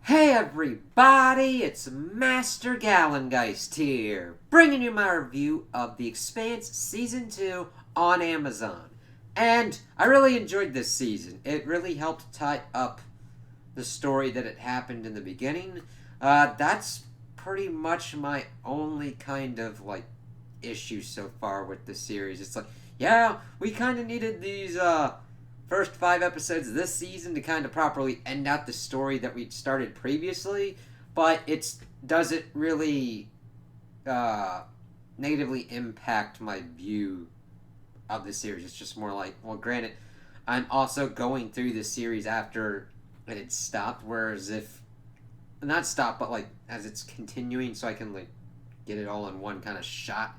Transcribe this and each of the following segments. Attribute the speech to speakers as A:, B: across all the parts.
A: Hey everybody, it's Master Gallengeist here, bringing you my review of The Expanse Season 2 on Amazon. And I really enjoyed this season. It really helped tie up the story that had happened in the beginning. That's pretty much my only kind of, issue so far with the series. It's like, yeah, we kind of needed these, first 5 episodes of this season to kind of properly end out the story that we'd started previously, but it doesn't really negatively impact my view of the series. It's just more like, well, granted, I'm also going through the series after it had stopped, whereas if not stopped, but as it's continuing, so I can get it all in one kind of shot.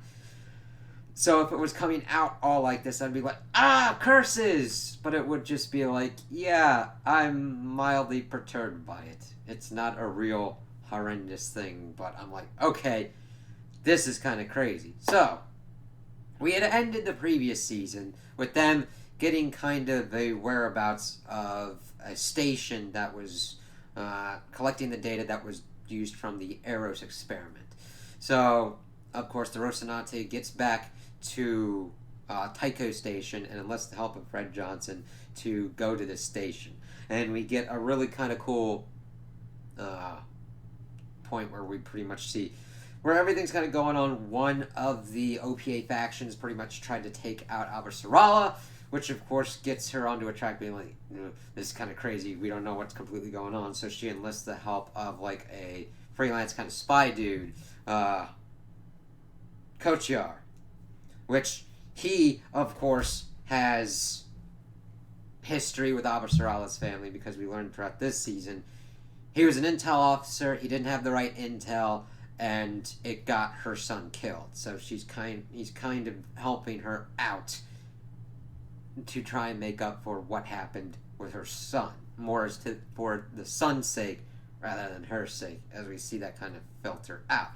A: So if it was coming out all like this, I'd be like, curses! But it would just be like, yeah, I'm mildly perturbed by it. It's not a real horrendous thing, but I'm like, okay, this is kind of crazy. So, we had ended the previous season with them getting kind of a whereabouts of a station that was collecting the data that was used from the Eros experiment. So, of course, the Rocinante gets back to Tycho Station and enlists the help of Fred Johnson to go to this station. And we get a really kind of cool point where we pretty much see where everything's kind of going on. One of the OPA factions pretty much tried to take out Abercerala, which of course gets her onto a track being like, this is kind of crazy. We don't know what's completely going on. So she enlists the help of a freelance kind of spy dude, Kochiar, which he, of course, has history with Abercerala's family because we learned throughout this season he was an intel officer, he didn't have the right intel, and it got her son killed. So he's kind of helping her out to try and make up for what happened with her son, more as to for the son's sake rather than her sake, as we see that kind of filter out.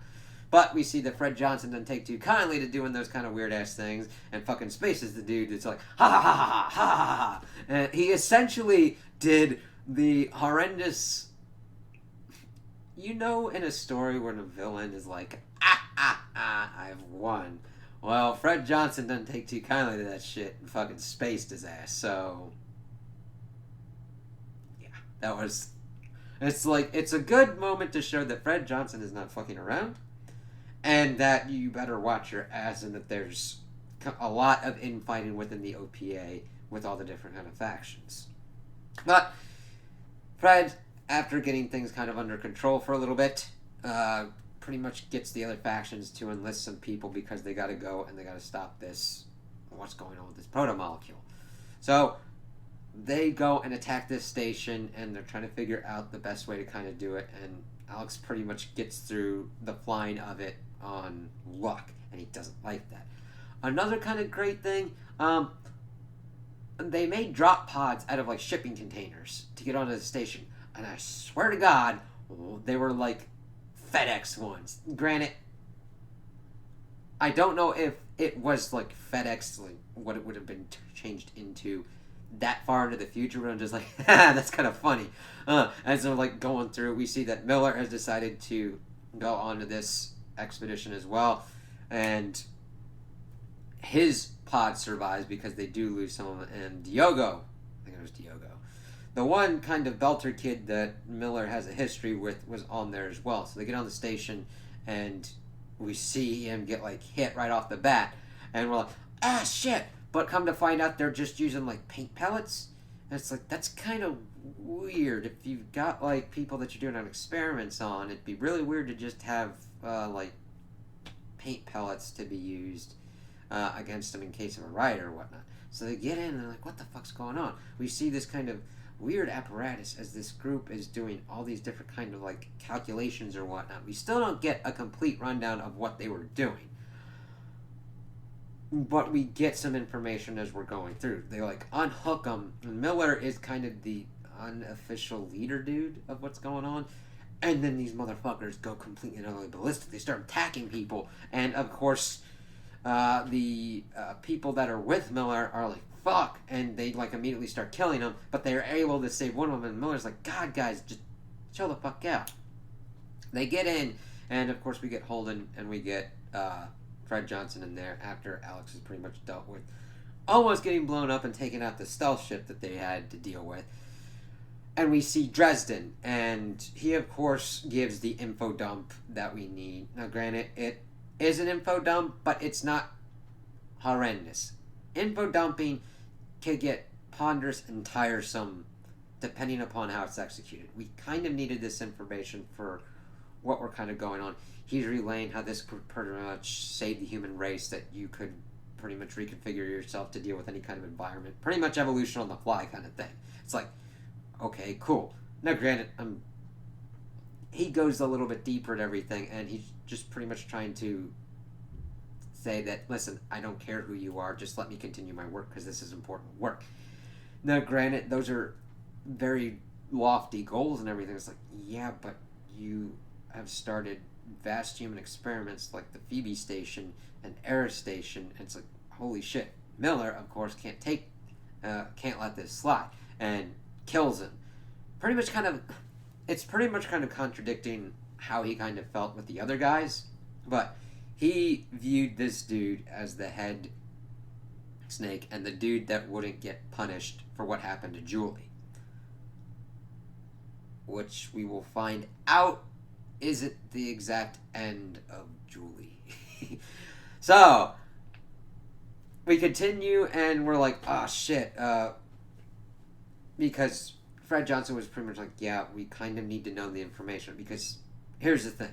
A: But we see that Fred Johnson doesn't take too kindly to doing those kind of weird-ass things and fucking spaces the dude that's like, ha ha ha ha ha ha ha. And he essentially did the horrendous, in a story where the villain is like, I've won. Well, Fred Johnson doesn't take too kindly to that shit and fucking spaced his ass, so yeah, it's a good moment to show that Fred Johnson is not fucking around. And that you better watch your ass, and that there's a lot of infighting within the OPA with all the different kind of factions. But Fred, after getting things kind of under control for a little bit, pretty much gets the other factions to enlist some people because they got to go and they got to stop this, what's going on with this proto-molecule. So they go and attack this station, and they're trying to figure out the best way to kind of do it, and Alex pretty much gets through the flying of it on luck, and he doesn't like that. Another kind of great thing, they made drop pods out of shipping containers to get onto the station, and I swear to God, they were FedEx ones. Granted, I don't know if it was FedEx, what it would have been changed into that far into the future, but I'm just like, that's kind of funny. As they're going through, we see that Miller has decided to go onto this expedition as well, and his pod survives because they do lose some of them. And Diogo, I think it was Diogo, the one kind of belter kid that Miller has a history with, was on there as well. So they get on the station, and we see him get hit right off the bat, and we're like, shit. But come to find out, they're just using paint pellets. And it's that's kind of weird. If you've got people that you're doing experiments on, it'd be really weird to just have paint pellets to be used against them in case of a riot or whatnot. So they get in and they're like, what the fuck's going on? We see this kind of weird apparatus as this group is doing all these different kind of calculations or whatnot. We still don't get a complete rundown of what they were doing, but we get some information as we're going through. They unhook them, and Miller is kind of the unofficial leader dude of what's going on, and then these motherfuckers go completely and utterly ballistic. They start attacking people, and of course the people that are with Miller are like, fuck, and they immediately start killing him, but they're able to save one of them, and Miller's like, God, guys, just chill the fuck out. They get in, and of course we get Holden and we get Fred Johnson in there after Alex has pretty much dealt with almost getting blown up and taking out the stealth ship that they had to deal with. And we see Dresden, and he of course gives the info dump that we need. Now granted, it is an info dump, but it's not horrendous. Info dumping can get ponderous and tiresome depending upon how it's executed. We kind of needed this information for what we're kind of going on. He's relaying how this could pretty much save the human race, that you could pretty much reconfigure yourself to deal with any kind of environment. Pretty much evolution on the fly kind of thing. It's like, okay, cool. Now granted, he goes a little bit deeper at everything, and he's just pretty much trying to say that, listen, I don't care who you are, just let me continue my work because this is important work. Now granted, those are very lofty goals and everything. It's like, yeah, but you have started vast human experiments like the Phoebe station and Eris station, and it's like, holy shit. Miller, of course, can't let this slide, and kills him. It's pretty much kind of contradicting how he kind of felt with the other guys, but he viewed this dude as the head snake and the dude that wouldn't get punished for what happened to Julie, which we will find out isn't the exact end of Julie. So we continue, and we're like, oh shit, because Fred Johnson was pretty much like, yeah, we kind of need to know the information, because here's the thing.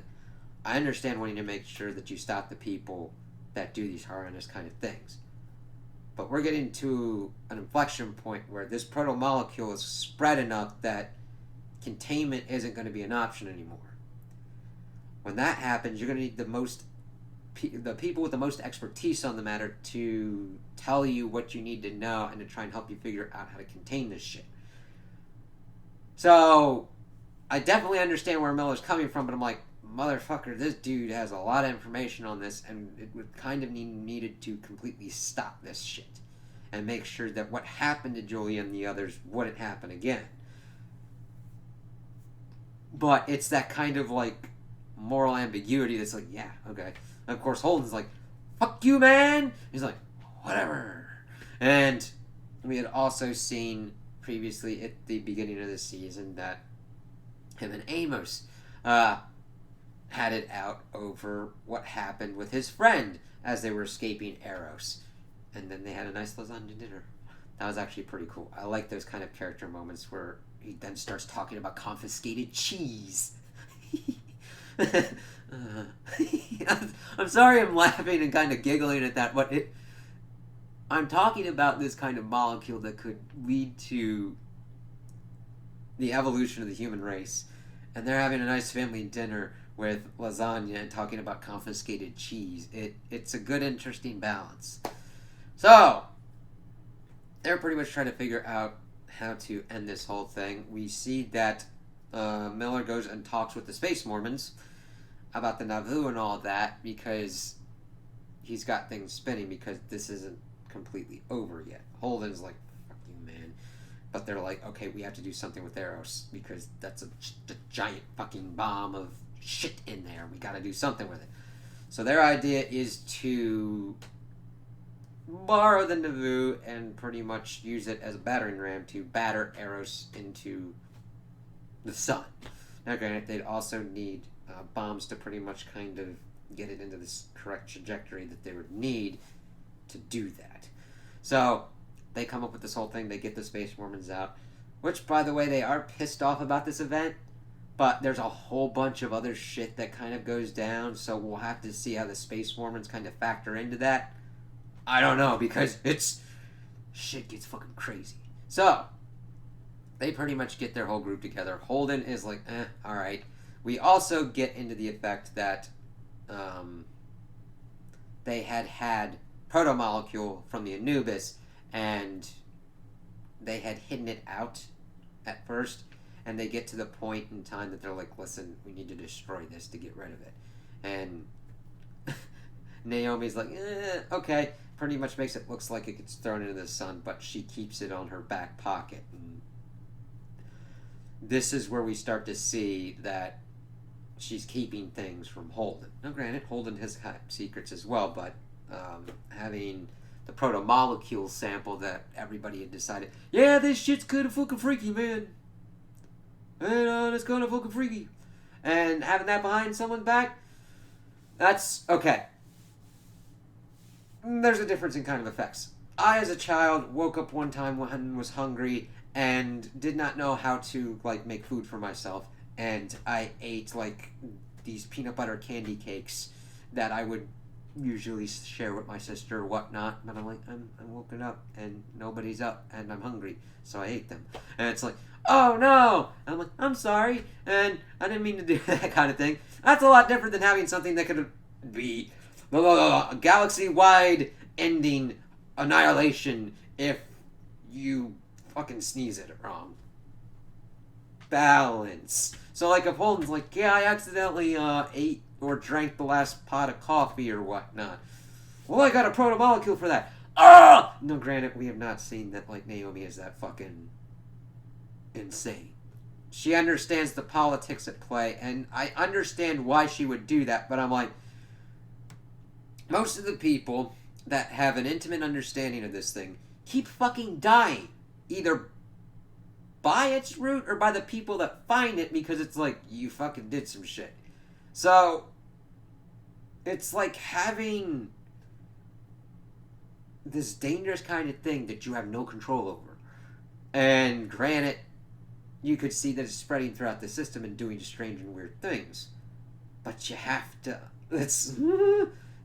A: I understand wanting to make sure that you stop the people that do these horrendous kind of things. But we're getting to an inflection point where this proto-molecule is spread enough that containment isn't going to be an option anymore. When that happens, you're going to need the people with the most expertise on the matter to tell you what you need to know and to try and help you figure out how to contain this shit. So, I definitely understand where Miller's coming from, but I'm like, motherfucker, this dude has a lot of information on this, and it would kind of needed to completely stop this shit and make sure that what happened to Julie and the others wouldn't happen again. But it's that kind of like moral ambiguity that's like, yeah, okay. And of course, Holden's like, fuck you, man. He's like, whatever. And we had also seen previously at the beginning of the season that him and Amos had it out over what happened with his friend as they were escaping Eros. And then they had a nice lasagna dinner. That was actually pretty cool. I like those kind of character moments where he then starts talking about confiscated cheese. I'm sorry I'm laughing and kind of giggling at that, but I'm talking about this kind of molecule that could lead to the evolution of the human race. And they're having a nice family dinner with lasagna and talking about confiscated cheese. It's a good, interesting balance. So, they're pretty much trying to figure out how to end this whole thing. We see that Miller goes and talks with the Space Mormons about the Nauvoo and all that, because he's got things spinning, because this isn't completely over yet. Holden's like, fuck you, man. But they're like, okay, we have to do something with Eros, because that's a giant fucking bomb of shit in there. We gotta do something with it. So their idea is to borrow the Nauvoo and pretty much use it as a battering ram to batter Eros into the sun. Now granted, they'd also need bombs to pretty much kind of get it into this correct trajectory that they would need to do that. So they come up with this whole thing. They get the Space Mormons out, which, by the way, they are pissed off about this event, but there's a whole bunch of other shit that kind of goes down, so we'll have to see how the Space Mormons kind of factor into that. I don't know, because shit gets fucking crazy. So they pretty much get their whole group together. Holden is like, alright. We also get into the effect that they had proto-molecule from the Anubis, and they had hidden it out at first, and they get to the point in time that they're like, listen, we need to destroy this to get rid of it. And Naomi's like, okay. Pretty much makes it looks like it gets thrown into the sun, but she keeps it on her back pocket. And this is where we start to see that she's keeping things from Holden. Now, granted, Holden has had secrets as well, but having the proto molecule sample that everybody had decided, yeah, this shit's kind of fucking freaky, man. And it's kind of fucking freaky. And having that behind someone's back, that's okay. There's a difference in kind of effects. I, as a child, woke up one time when was hungry and did not know how to like make food for myself, and I ate like these peanut butter candy cakes that I would usually share with my sister or whatnot. But I'm like, I'm woken up and nobody's up and I'm hungry, so I ate them. And it's like, oh no! And I'm like, I'm sorry, and I didn't mean to do that kind of thing. That's a lot different than having something that could be a galaxy-wide ending annihilation if you fucking sneeze at it wrong. Balance. So like if Holden's like, yeah, I accidentally ate or drank the last pot of coffee or whatnot. Well, I got a proto-molecule for that. Ah! No, granted, we have not seen that like Naomi is that fucking insane. She understands the politics at play, and I understand why she would do that, but I'm like, most of the people that have an intimate understanding of this thing keep fucking dying. Either by its root or by the people that find it, because it's like, you fucking did some shit. So, it's like having this dangerous kind of thing that you have no control over. And granted, you could see that it's spreading throughout the system and doing strange and weird things. But you have to...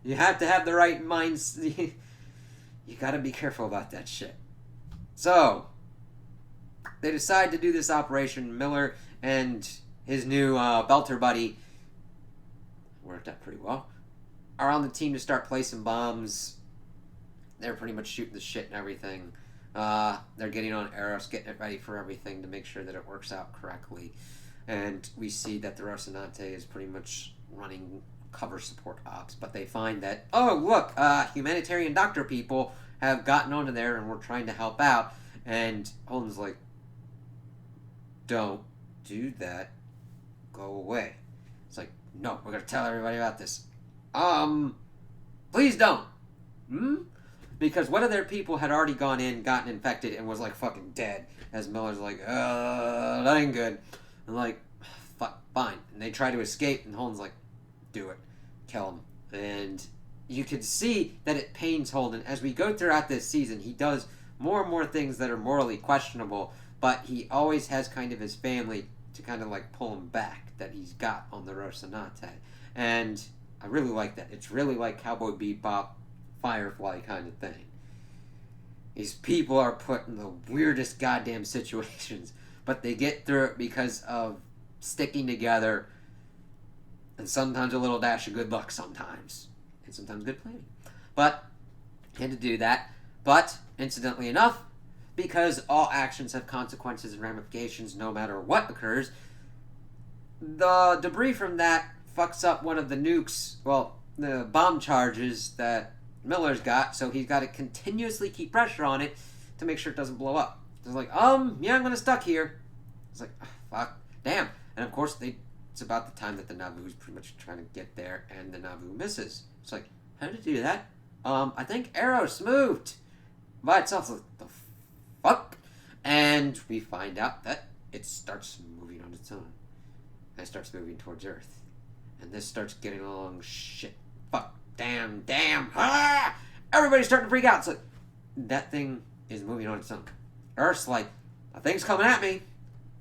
A: You have to have the right minds. You gotta be careful about that shit. So, they decide to do this operation. Miller and his new Belter buddy, worked out pretty well, are on the team to start placing bombs. They're pretty much shooting the shit and everything. They're getting on Eros, getting it ready for everything to make sure that it works out correctly. And we see that the Rocinante is pretty much running cover support ops, but they find that, oh look, humanitarian doctor people have gotten onto there and we're trying to help out. And Holden's like, don't do that, go away. It's like, no, we're gonna tell everybody about this. Please don't. Because one of their people had already gone in, gotten infected, and was like fucking dead. As Miller's like, that ain't good. And like, fuck, fine. And they try to escape, and Holden's like, do it. Kill him. And you can see that it pains Holden. As we go throughout this season, he does more and more things that are morally questionable, but he always has kind of his family to kind of like pull him back that he's got on the Rocinante. And I really like that. It's really like Cowboy Bebop, Firefly kind of thing. These people are put in the weirdest goddamn situations, but they get through it because of sticking together, and sometimes a little dash of good luck sometimes, and sometimes good planning. But, had to do that. But, incidentally enough, because all actions have consequences and ramifications no matter what occurs, the debris from that fucks up one of the nukes, well, the bomb charges that Miller's got, so he's got to continuously keep pressure on it to make sure it doesn't blow up. It's like, yeah, I'm gonna stuck here. It's like, fuck, damn. And of course, it's about the time that the Navu's pretty much trying to get there, and the Navu misses. It's like, how did it do that? I think Eros moved by itself. Like, the fuck? And we find out that it starts moving on its own. And it starts moving towards Earth. And this starts getting along shit. Fuck. Damn. Ah! Everybody's starting to freak out. It's like, that thing is moving on its own. Earth's like, a thing's coming at me.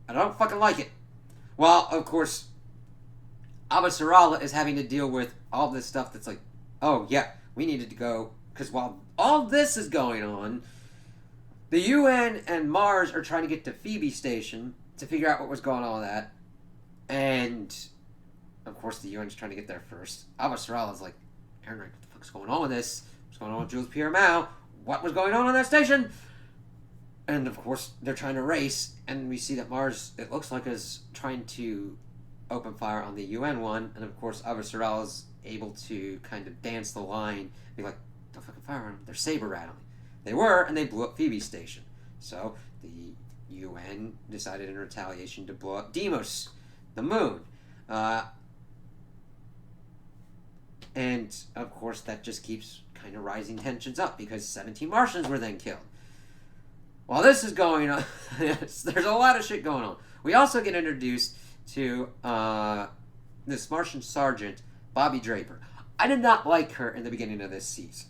A: I don't fucking like it. Well, of course, Abasarala is having to deal with all this stuff that's like, oh yeah, we needed to go, because while all this is going on, the UN and Mars are trying to get to Phoebe Station to figure out what was going on with that. And, of course, the UN's trying to get there first. Abasarala's like, Aaron, what the fuck's going on with this? What's going on with Jules Pierre Mao? What was going on that station? And, of course, they're trying to race, and we see that Mars, it looks like, is trying to open fire on the UN one, and, of course, Abasarala's able to kind of dance the line, be like, don't fucking fire on them. They're saber rattling. They were, and they blew up Phoebe Station. So, the UN decided in retaliation to blow up Deimos, the moon. Uh, and, of course, that just keeps kind of rising tensions up because 17 Martians were then killed. While this is going on, there's a lot of shit going on. We also get introduced to this Martian sergeant, Bobby Draper. I did not like her in the beginning of this season.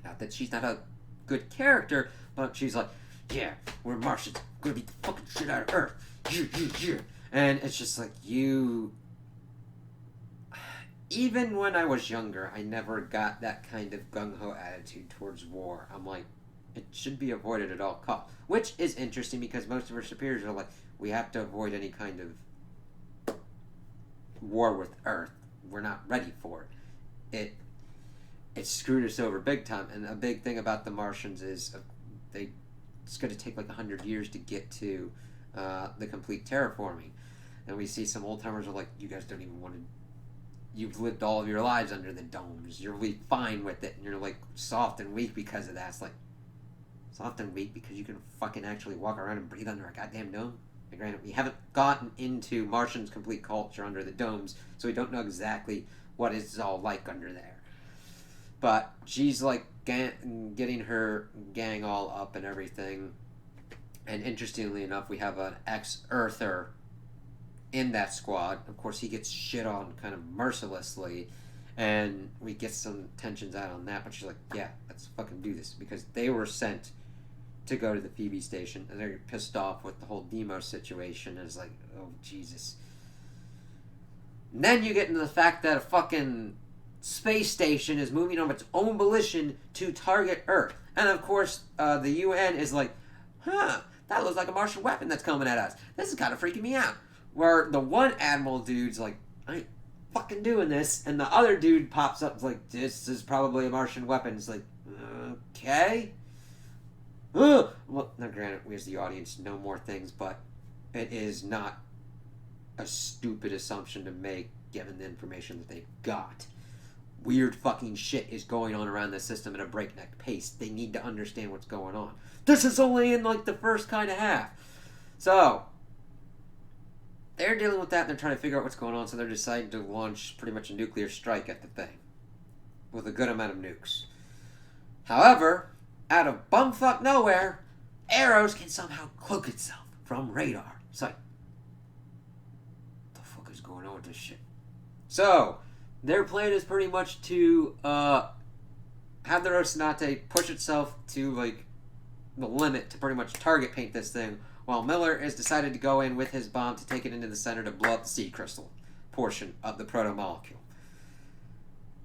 A: Not that she's not a good character, but she's like, yeah, we're Martians. We're gonna beat the fucking shit out of Earth. Yeah. And it's just like, you... Even when I was younger, I never got that kind of gung-ho attitude towards war. I'm like, it should be avoided at all costs. Which is interesting because most of our superiors are like, we have to avoid any kind of war with Earth. We're not ready for it. It screwed us over big time. And a big thing about the Martians is it's going to take like 100 years to get to the complete terraforming. And we see some old timers are like, you guys don't even want to. You've lived all of your lives under the domes. You're really fine with it, and you're like soft and weak because of that. It's like soft and weak because you can fucking actually walk around and breathe under a goddamn dome. And granted, we haven't gotten into Martian's complete culture under the domes, so we don't know exactly what it's all like under there. But she's like getting her gang all up and everything. And interestingly enough, we have an ex-Earther in that squad. Of course, he gets shit on kind of mercilessly, and we get some tensions out on that, but she's like, yeah, let's fucking do this, because they were sent to go to the Phoebe station, and they're pissed off with the whole Demo situation, and it's like, oh, Jesus. And then you get into the fact that a fucking space station is moving of its own volition to target Earth, and of course, the UN is like, that looks like a Martian weapon that's coming at us. This is kind of freaking me out. Where the one admiral dude's like, I ain't fucking doing this, and the other dude pops up and is like, this is probably a Martian weapon. It's like, okay. Well, now granted, we as the audience know more things, but it is not a stupid assumption to make given the information that they've got. Weird fucking shit is going on around the system at a breakneck pace. They need to understand what's going on. This is only in like the first kind of half. So they're dealing with that and they're trying to figure out what's going on, so they're deciding to launch pretty much a nuclear strike at the thing. With a good amount of nukes. However, out of bumfuck nowhere, Arrows can somehow cloak itself from radar. It's like, what the fuck is going on with this shit? So, their plan is pretty much to have the Rocinante push itself to like the limit to pretty much target paint this thing, while Miller has decided to go in with his bomb to take it into the center to blow up the seed crystal portion of the proto-molecule.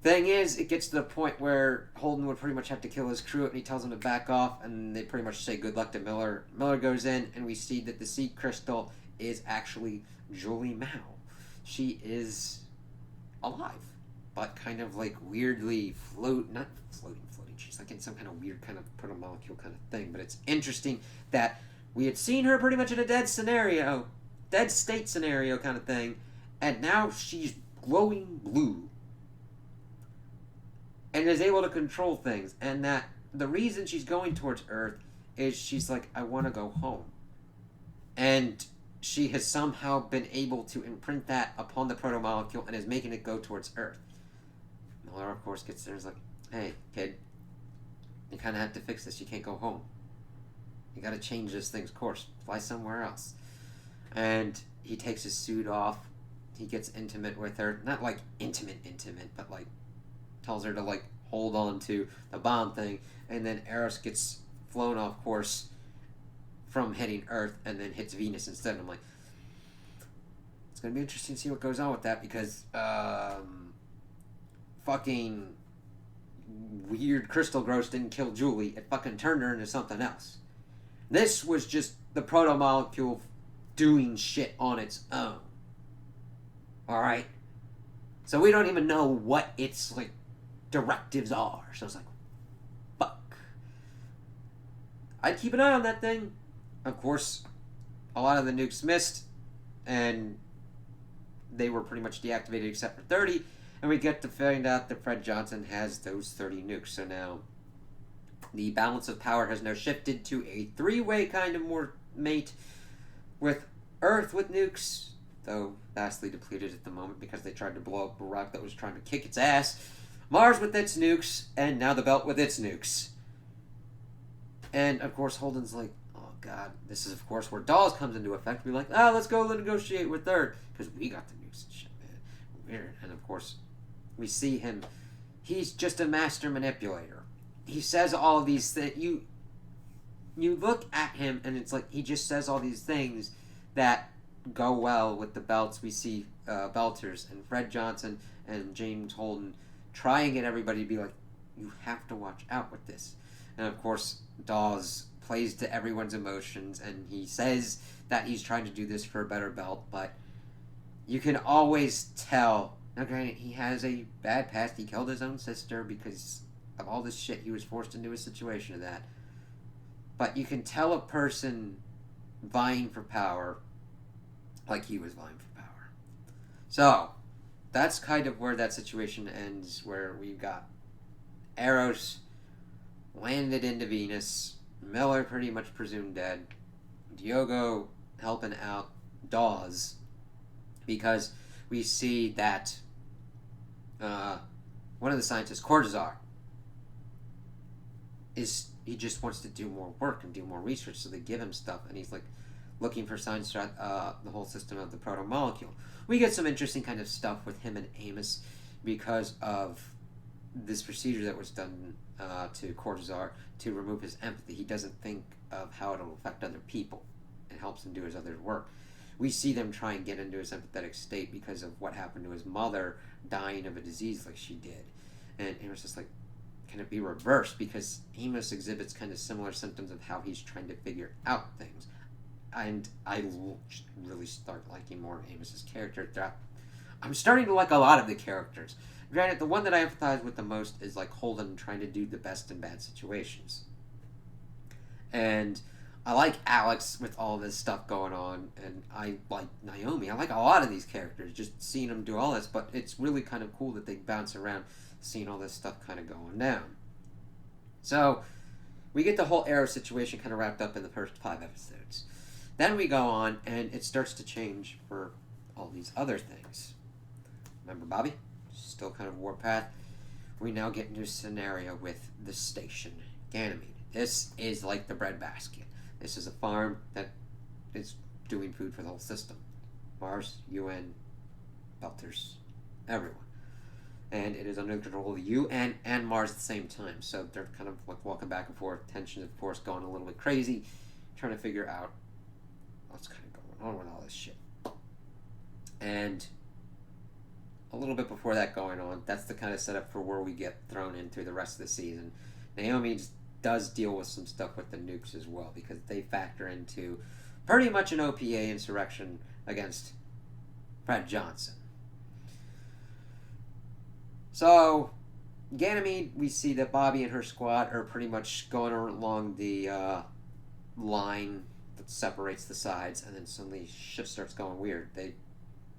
A: Thing is, it gets to the point where Holden would pretty much have to kill his crew, and he tells them to back off, and they pretty much say good luck to Miller. Miller goes in, and we see that the seed crystal is actually Julie Mao. She is alive, but kind of like weirdly not floating. She's like in some kind of weird kind of proto-molecule kind of thing, but it's interesting that we had seen her pretty much in a dead state scenario kind of thing, and now she's glowing blue and is able to control things, and that the reason she's going towards Earth is she's like, I want to go home. And she has somehow been able to imprint that upon the proto-molecule and is making it go towards Earth. Miller, of course, gets there and is like, hey, kid, you kind of have to fix this. You can't go home. You got to change this thing's course. Fly somewhere else. And he takes his suit off. He gets intimate with her. Not like intimate, but like tells her to like hold on to the bomb thing. And then Eros gets flown off course from hitting Earth and then hits Venus instead. And I'm like, it's going to be interesting to see what goes on with that, because fucking weird crystal growth didn't kill Julie. It fucking turned her into something else. This was just the proto-molecule doing shit on its own. Alright? So we don't even know what its, like, directives are. So it's like, fuck. I'd keep an eye on that thing. Of course, a lot of the nukes missed, and they were pretty much deactivated except for 30, and we get to find out that Fred Johnson has those 30 nukes. So now the balance of power has now shifted to a three-way kind of more mate with Earth with nukes, though vastly depleted at the moment because they tried to blow up a rock that was trying to kick its ass. Mars with its nukes, and now the Belt with its nukes. And, of course, Holden's like, oh, God. This is, of course, where Dawes comes into effect. Be like, let's go negotiate with Earth. Because we got the nukes and shit, man. Weird. And, of course, we see him. He's just a master manipulator. He says all of these things. You look at him, and it's like he just says all these things that go well with the belts. We see Belters and Fred Johnson and James Holden try and get everybody to be like, you have to watch out with this. And of course, Dawes plays to everyone's emotions, and he says that he's trying to do this for a better belt, but you can always tell. Now, granted, he has a bad past. He killed his own sister because of all this shit. He was forced into a situation of that. But you can tell a person vying for power like he was vying for power. So, that's kind of where that situation ends, where we've got Eros landed into Venus, Miller pretty much presumed dead, Diogo helping out Dawes, because we see that one of the scientists, Cortazar, he just wants to do more work and do more research, so they give him stuff, and he's like looking for signs throughout the whole system of the proto-molecule. We get some interesting kind of stuff with him and Amos because of this procedure that was done to Cortazar to remove his empathy. He doesn't think of how it'll affect other people. It helps him do his other work. We see them try and get into his empathetic state because of what happened to his mother dying of a disease like she did. And Amos just like, can it be reversed? Because Amos exhibits kind of similar symptoms of how he's trying to figure out things. And I really start liking more of Amos's character throughout. I'm starting to like a lot of the characters. Granted, the one that I empathize with the most is like Holden trying to do the best in bad situations. And I like Alex with all this stuff going on, and I like Naomi. I like a lot of these characters, just seeing them do all this, but it's really kind of cool that they bounce around seeing all this stuff kind of going down. So, we get the whole Arrow situation kind of wrapped up in the first 5 episodes. Then we go on, and it starts to change for all these other things. Remember Bobby? Still kind of warpath. We now get into a scenario with the station, Ganymede. This is like the breadbasket. This is a farm that is doing food for the whole system. Mars, UN, Belters, everyone. And it is under the control of the UN and Mars at the same time. So they're kind of like walking back and forth. Tensions, of course, going a little bit crazy. Trying to figure out what's kind of going on with all this shit. And a little bit before that going on, that's the kind of setup for where we get thrown in through the rest of the season. Naomi does deal with some stuff with the nukes as well, because they factor into pretty much an OPA insurrection against Fred Johnson. So, Ganymede, we see that Bobby and her squad are pretty much going along the line that separates the sides, and then suddenly shit starts going weird. They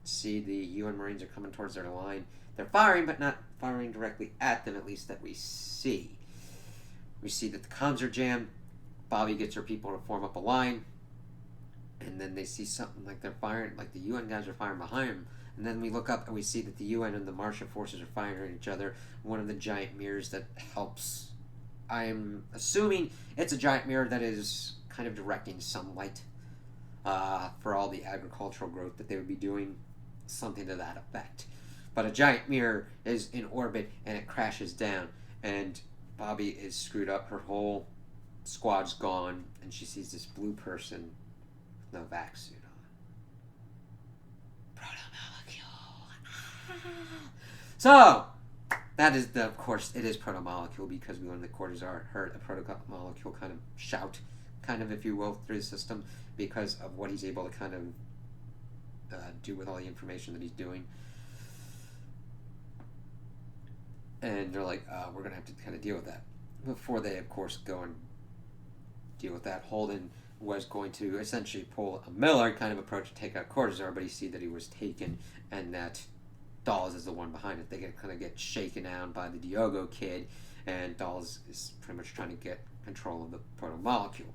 A: see the UN Marines are coming towards their line. They're firing, but not firing directly at them, at least that we see. We see that the comms are jammed. Bobby gets her people to form up a line, and then they see something like they're firing, like the UN guys are firing behind them. And then we look up and we see that the UN and the Martian forces are firing at each other. One of the giant mirrors that helps, I'm assuming it's a giant mirror that is kind of directing sunlight for all the agricultural growth that they would be doing, something to that effect. But a giant mirror is in orbit and it crashes down, and Bobby is screwed up. Her whole squad's gone, and she sees this blue person with no vac suit on. Proto-molecule. So, that is, of course, it is proto-molecule, because we learned that Cortazar heard a proto-molecule kind of shout, kind of, if you will, through the system, because of what he's able to kind of do with all the information that he's doing. And they're like, we're going to have to kind of deal with that. Before they, of course, go and deal with that, Holden was going to essentially pull a Miller kind of approach to take out Cortazar, but he see that he was taken, and that Dawes is the one behind it. They kind of get shaken down by the Diogo kid, and Dawes is pretty much trying to get control of the proto-molecule.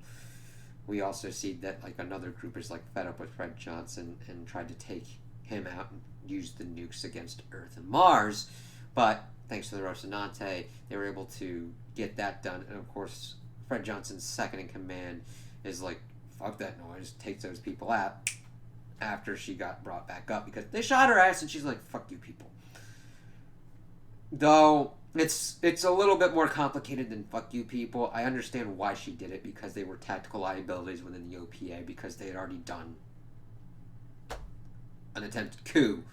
A: we also see that like another group is like fed up with Fred Johnson and tried to take him out and use the nukes against Earth and Mars. But thanks to the Rocinante, they were able to get that done. And of course, Fred Johnson's second in command is like, fuck that noise, takes those people out after she got brought back up because they shot her ass, and she's like, fuck you people. Though it's a little bit more complicated than fuck you people. I understand why she did it, because they were tactical liabilities within the OPA, because they had already done an attempted coup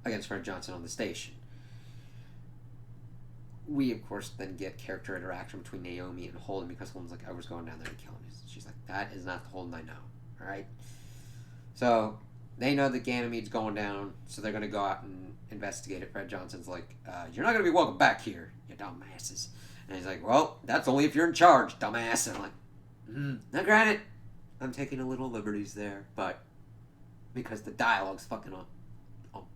A: against Fred Johnson on the station. We, of course, then get character interaction between Naomi and Holden, because Holden's like, I was going down there to kill him. She's like, that is not the Holden I know. Alright? So, they know that Ganymede's going down, so they're going to go out and investigate it. Fred Johnson's like, you're not going to be welcome back here, you dumbasses. And he's like, well, that's only if you're in charge, dumbass. And I'm like, now granted, I'm taking a little liberties there, but because the dialogue's fucking on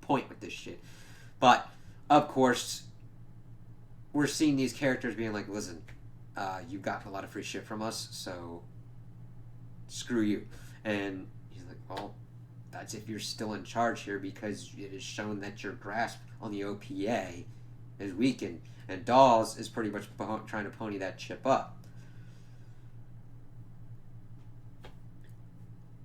A: point with this shit. But, of course, we're seeing these characters being like, listen, you've gotten a lot of free shit from us, so screw you. And he's like, well, that's if you're still in charge here, because it is shown that your grasp on the OPA is weakened, and Dawes is pretty much trying to pony that chip up.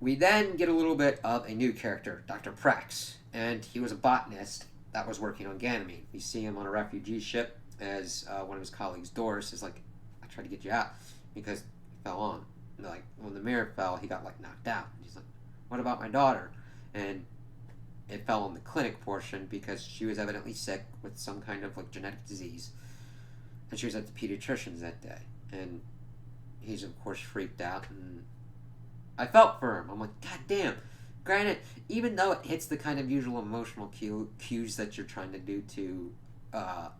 A: We then get a little bit of a new character, Dr. Prax, and he was a botanist that was working on Ganymede. We see him on a refugee ship as one of his colleagues, Doris, is like, I tried to get you out because he fell on. And like, when the mirror fell, he got like knocked out. And he's like, what about my daughter? And it fell on the clinic portion because she was evidently sick with some kind of like genetic disease, and she was at the pediatrician's that day. And he's of course freaked out, and I felt for him. I'm like, god damn. Granted, even though it hits the kind of usual emotional cues that you're trying to do to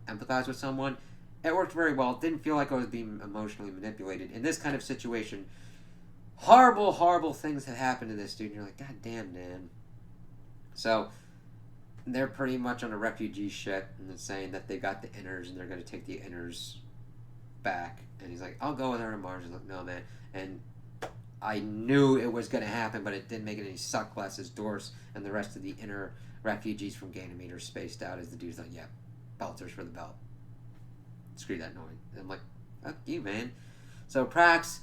A: empathize with someone, it worked very well. It didn't feel like I was being emotionally manipulated. In this kind of situation, horrible things have happened to this dude, and you're like, god damn, man. So, they're pretty much on a refugee ship, and they're saying that they got the inners, and they're going to take the inners back. And he's like, I'll go with her to Mars. He's like, no, man. And I knew it was going to happen, but it didn't make it any suck less as Doris and the rest of the inner refugees from Ganymede are spaced out, as the dude's like, yeah, belters for the belt. Screw that noise. And I'm like, fuck you, man. So Prax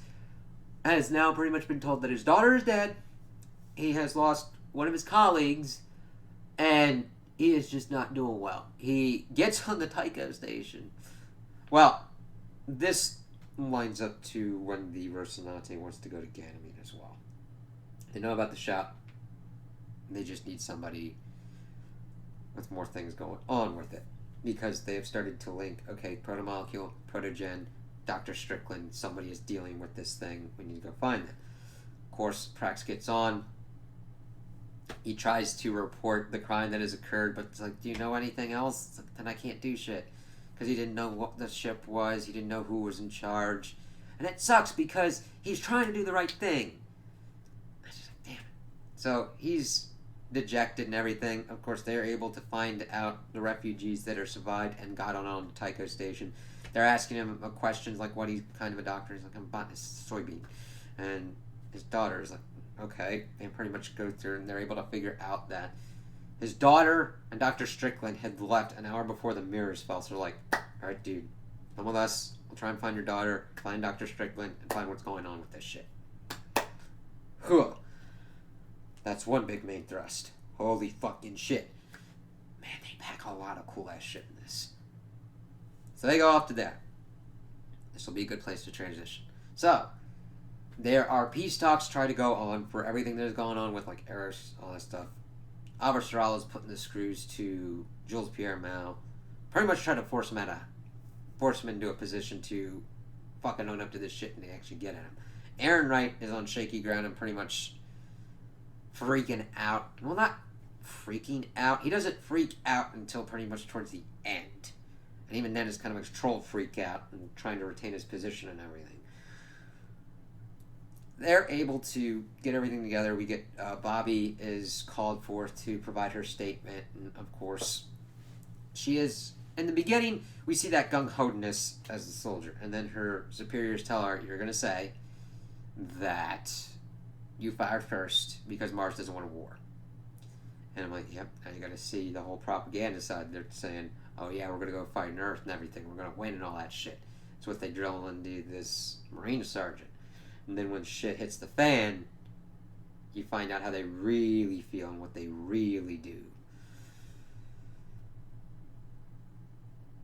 A: has now pretty much been told that his daughter is dead. He has lost one of his colleagues, and he is just not doing well. He gets on the Tycho station. Well, this lines up to when the Rocinante wants to go to Ganymede as well. They know about the shop. They just need somebody with more things going on with it, because they have started to link, okay, protomolecule, protogen, Dr. Strickland, somebody is dealing with this thing, we need to go find them. Of course, Prax gets on. He tries to report the crime that has occurred, but it's like, do you know anything else? It's like, then I can't do shit. Because he didn't know what the ship was, he didn't know who was in charge. And it sucks because he's trying to do the right thing. I was just like, damn it. So he's dejected and everything. Of course, they're able to find out the refugees that are survived and got on the Tycho station. They're asking him questions like what he's kind of a doctor. He's like, I'm a botanist, soybean. And his daughter is like, okay. They pretty much go through, and they're able to figure out that his daughter and Dr. Strickland had left an hour before the mirrors fell. So they're like, alright, dude, come with us. We'll try and find your daughter, find Dr. Strickland, and find what's going on with this shit. Whew. That's one big main thrust. Holy fucking shit. Man, they pack a lot of cool ass shit in this. So they go off to there. This will be a good place to transition. So, there are peace talks try to go on for everything that is going on with like Eris, all that stuff. Avasarala is putting the screws to Jules Pierre Mao. Pretty much trying to force him into a position to fucking own up to this shit and they actually get at him. Aaron Wright is on shaky ground and pretty much freaking out. Well, not freaking out. He doesn't freak out until pretty much towards the end. And even then it's kind of a controlled freak out and trying to retain his position and everything. They're able to get everything together. We get Bobby is called forth to provide her statement, and of course, she is. In the beginning, we see that gung-ho-ness as a soldier, and then her superiors tell her, "You're going to say that you fired first because Mars doesn't want a war. And I'm like, yep, now you got to see the whole propaganda side. They're saying, oh yeah, we're going to go fight on Earth and everything. We're going to win and all that shit. It's what they drill into this Marine sergeant. And then when shit hits the fan, you find out how they really feel and what they really do.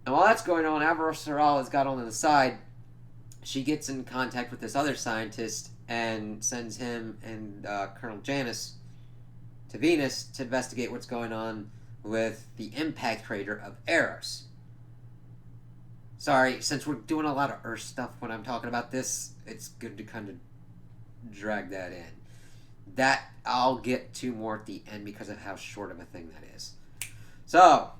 A: And while that's going on, Avasarala has got on the side. She gets in contact with this other scientist and sends him and Colonel Janus to Venus to investigate what's going on with the impact crater of Eros. Sorry, since we're doing a lot of Earth stuff when I'm talking about this, it's good to kind of drag that in. That I'll get to more at the end because of how short of a thing that is. So,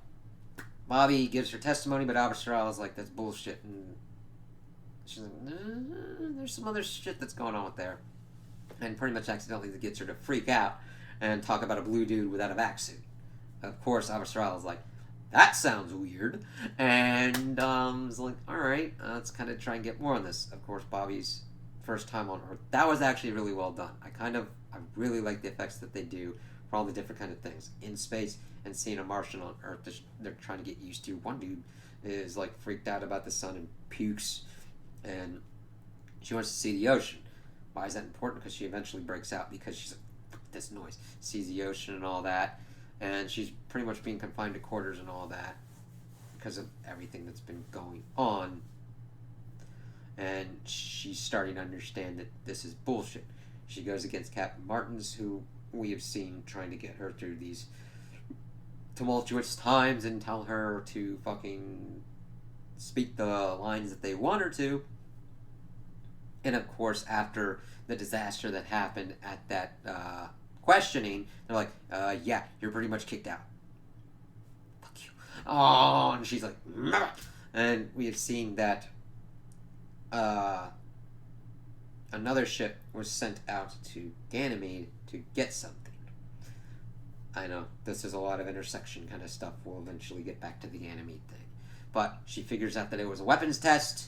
A: Bobby gives her testimony, but Avasarala is like, that's bullshit. And she's like, there's some other shit that's going on with there. And pretty much accidentally gets her to freak out and talk about a blue dude without a vac suit. Of course, Avasarala is like, that sounds weird. And is like, alright, let's kind of try and get more on this. Of course, Bobby's first time on Earth. That was actually really well done. I really like the effects that they do for all the different kind of things in space and seeing a Martian on Earth that they're trying to get used to. One dude is like freaked out about the sun and pukes, and she wants to see the ocean. Why is that important? Because she eventually breaks out because she's like, fuck this noise, sees the ocean and all that, and she's pretty much being confined to quarters and all that because of everything that's been going on. And she's starting to understand that this is bullshit. She goes against Captain Martins, who we have seen trying to get her through these tumultuous times and tell her to fucking speak the lines that they want her to. And of course, after the disaster that happened at that questioning, they're like, yeah, you're pretty much kicked out. Fuck you. Oh, and she's like, Mah! And we have seen that another ship was sent out to Ganymede to get something. I know, this is a lot of intersection kind of stuff. We'll eventually get back to the Ganymede thing. But she figures out that it was a weapons test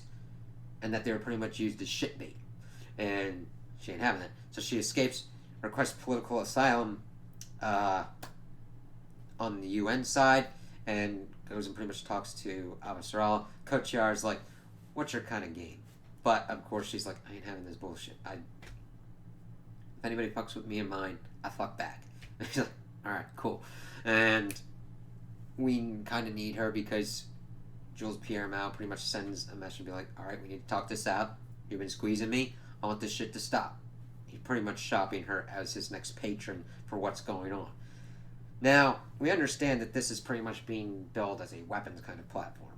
A: and that they were pretty much used as shit bait. And she ain't having that. So she escapes, requests political asylum on the UN side, and goes and pretty much talks to Avasarala. Kochiar's like, what's your kind of game? But, of course, she's like, I ain't having this bullshit. If anybody fucks with me and mine, I fuck back. And she's like, alright, cool. And we kind of need her because Jules Pierre Mao pretty much sends a message and be like, alright, we need to talk this out. You've been squeezing me. I want this shit to stop. He's pretty much shopping her as his next patron for what's going on. Now, we understand that this is pretty much being billed as a weapons kind of platform.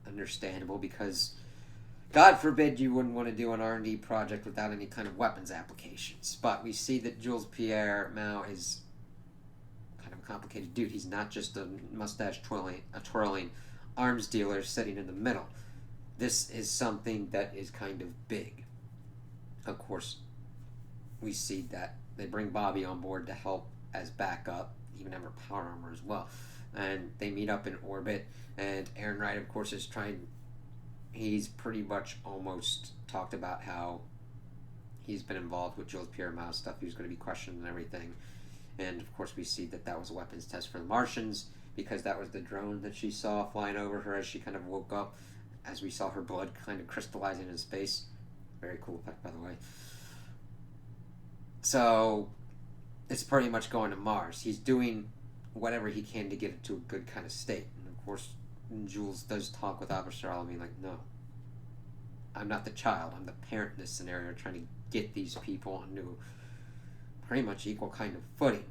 A: Understandable, because God forbid you wouldn't want to do an R&D project without any kind of weapons applications. But we see that Jules Pierre Mao is kind of a complicated dude. He's not just a mustache twirling arms dealer sitting in the middle. This is something that is kind of big. Of course, we see that they bring Bobby on board to help as backup, even have her power armor as well. And they meet up in orbit, and Aaron Wright, of course, is trying. He's pretty much almost talked about how he's been involved with Jules Pierre Mao stuff. He was going to be questioned and everything. And, of course, we see that that was a weapons test for the Martians, because that was the drone that she saw flying over her as she kind of woke up, as we saw her blood kind of crystallizing in space. Very cool effect, by the way. So, it's pretty much going to Mars. He's doing whatever he can to get it to a good kind of state. And, of course, Jules does talk with Avasarala, being like, no, I'm not the child. I'm the parent in this scenario, trying to get these people onto pretty much equal kind of footing.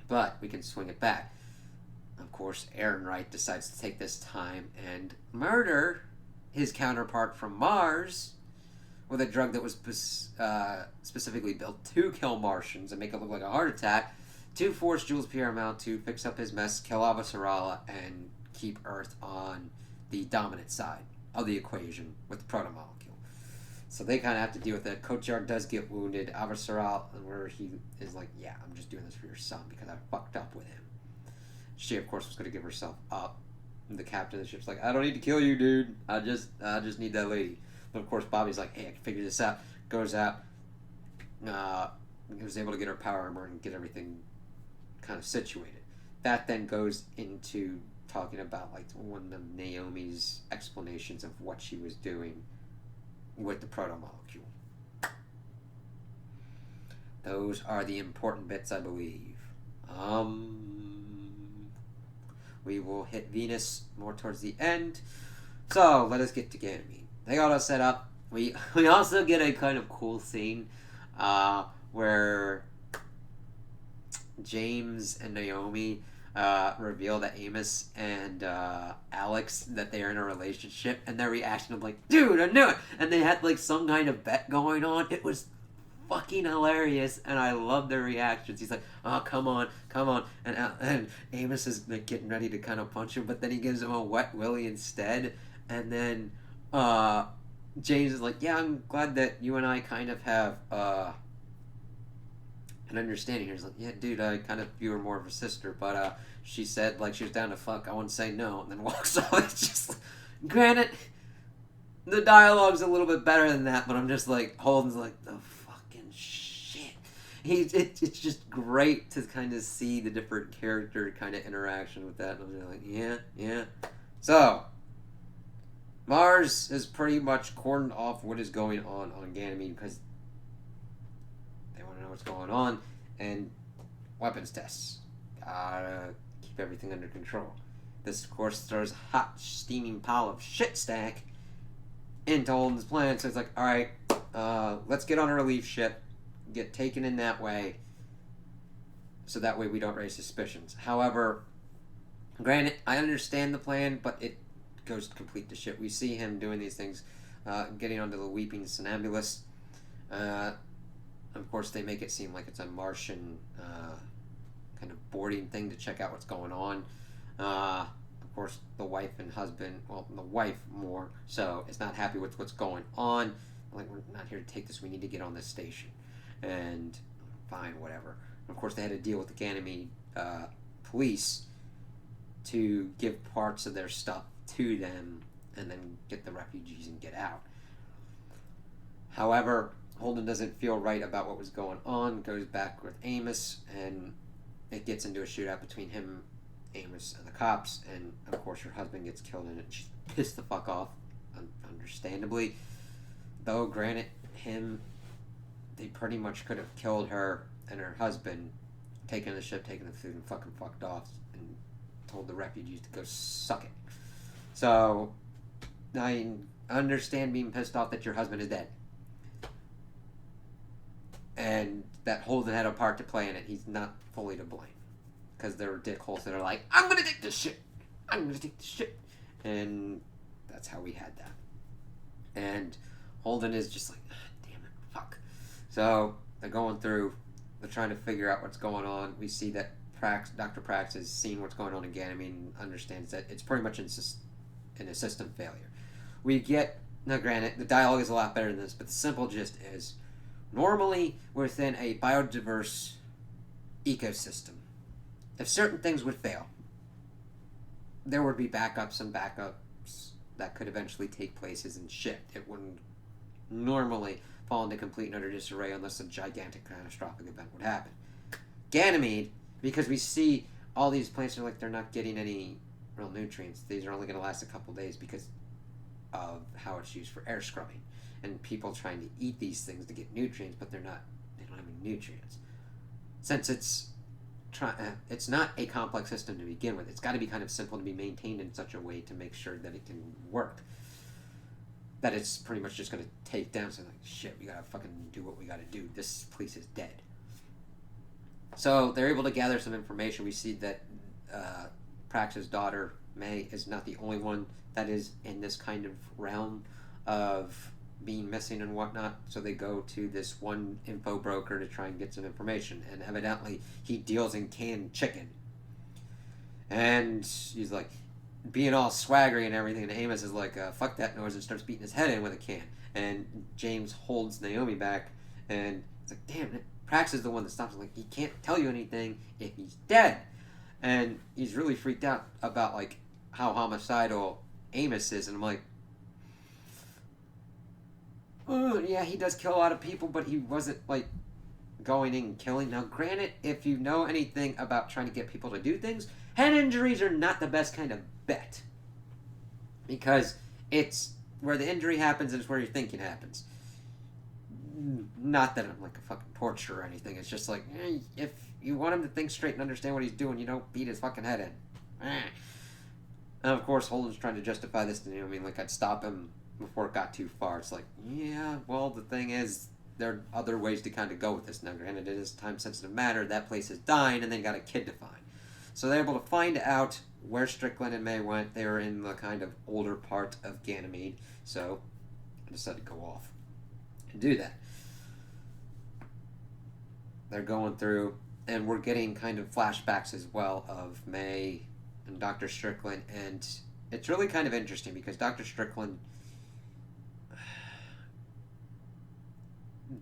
A: But we can swing it back. Of course, Aaron Wright decides to take this time and murder his counterpart from Mars with a drug that was specifically built to kill Martians and make it look like a heart attack, to force Jules Pierre Mao to fix up his mess, kill Avasarala, and keep Earth on the dominant side of the equation with the protomolecule. So they kind of have to deal with it. Kochar does get wounded. Avasarala, where he is like, yeah, I'm just doing this for your son because I fucked up with him. She, of course, was going to give herself up. And the captain of the ship's like, I don't need to kill you, dude. I just need that lady. But of course, Bobby's like, hey, I can figure this out. Goes out. He was able to get her power armor and get everything kind of situated. That then goes into talking about like one of Naomi's explanations of what she was doing with the proto-molecule. Those are the important bits, I believe. We will hit Venus more towards the end. So, let us get to Ganymede. They got us set up. We also get a kind of cool scene where James and Naomi reveal that Amos and Alex, that they are in a relationship, and their reaction of like, dude, I knew it! And they had like some kind of bet going on. It was fucking hilarious, and I love their reactions. He's like, oh, come on, and Amos is like getting ready to kind of punch him, but then he gives him a wet willy instead, and then James is like, yeah, I'm glad that you and I kind of have an understanding here. He's like, yeah, dude, I kind of view her more of a sister, but she said like she was down to fuck, I wouldn't say no, and then walks off. It's just, granted, the dialogue's a little bit better than that, but I'm just like, Holden's like, the fucking shit. It's just great to kind of see the different character kind of interaction with that, and I'm just like, yeah. So, Mars has pretty much cordoned off what is going on Ganymede because they want to know what's going on, and weapons tests. Gotta keep everything under control. This, of course, throws a hot, steaming pile of shit stack into Holden's plan, so it's like, alright, let's get on a relief ship, get taken in that way, so that way we don't raise suspicions. However, granted, I understand the plan, but it goes complete to shit. We see him doing these things, getting onto the Weeping Somnambulist. Of course, they make it seem like it's a Martian kind of boarding thing to check out what's going on. Of course, the wife and husband, well, the wife more so, is not happy with what's going on. Like, we're not here to take this, we need to get on this station. And fine, whatever. And of course, they had to deal with the Ganymede police to give parts of their stuff to them and then get the refugees and get out. However, Holden doesn't feel right about what was going on, goes back with Amos, and it gets into a shootout between him, Amos, and the cops, and of course her husband gets killed in it. She's pissed the fuck off, understandably. Though, granted, they pretty much could have killed her and her husband, taken the ship, taken the food, and fucking fucked off, and told the refugees to go suck it. So, I understand being pissed off that your husband is dead. And that Holden had a part to play in it. He's not fully to blame. Because there were dickholes that are like, I'm gonna take this shit! And that's how we had that. And Holden is just like, damn it, fuck. So, they're going through, they're trying to figure out what's going on. We see that Dr. Prax has seen what's going on in Ganymede and understands that it's pretty much in a system failure. We get, now granted, the dialogue is a lot better than this, but the simple gist is, normally within a biodiverse ecosystem, if certain things would fail, there would be backups and backups that could eventually take places and shift. It wouldn't normally fall into complete and utter disarray unless a gigantic catastrophic event would happen. Ganymede, because we see all these plants are like they're not getting any real nutrients. These are only going to last a couple days because of how it's used for air scrubbing. And people trying to eat these things to get nutrients, but they don't have any nutrients. Since it's not a complex system to begin with, it's got to be kind of simple to be maintained in such a way to make sure that it can work. That it's pretty much just going to take down, so like, shit, we got to fucking do what we got to do. This place is dead. So they're able to gather some information. We see that Prax's daughter, May, is not the only one that is in this kind of realm of being missing and whatnot, so they go to this one info broker to try and get some information, and evidently he deals in canned chicken. And he's like being all swaggery and everything, and Amos is like, fuck that noise, and starts beating his head in with a can. And James holds Naomi back, and it's like, damn, Prax is the one that stops him. Like, he can't tell you anything if he's dead. And he's really freaked out about like how homicidal Amos is, and I'm like, Yeah, he does kill a lot of people, but he wasn't like going in and killing. Now, granted, if you know anything about trying to get people to do things, head injuries are not the best kind of bet because it's where the injury happens and it's where your thinking happens. Not that I'm like a fucking torturer or anything. It's just like if you want him to think straight and understand what he's doing, you don't beat his fucking head in. And of course, Holden's trying to justify this to me. I mean, like I'd stop him before it got too far. It's like, yeah, well, the thing is, there are other ways to kind of go with this. Now, granted, it is a time-sensitive matter. That place is dying, and they got a kid to find. So they're able to find out where Strickland and May went. They were in the kind of older part of Ganymede, so I decided to go off and do that. They're going through, and we're getting kind of flashbacks as well of May and Dr. Strickland, and it's really kind of interesting because Dr. Strickland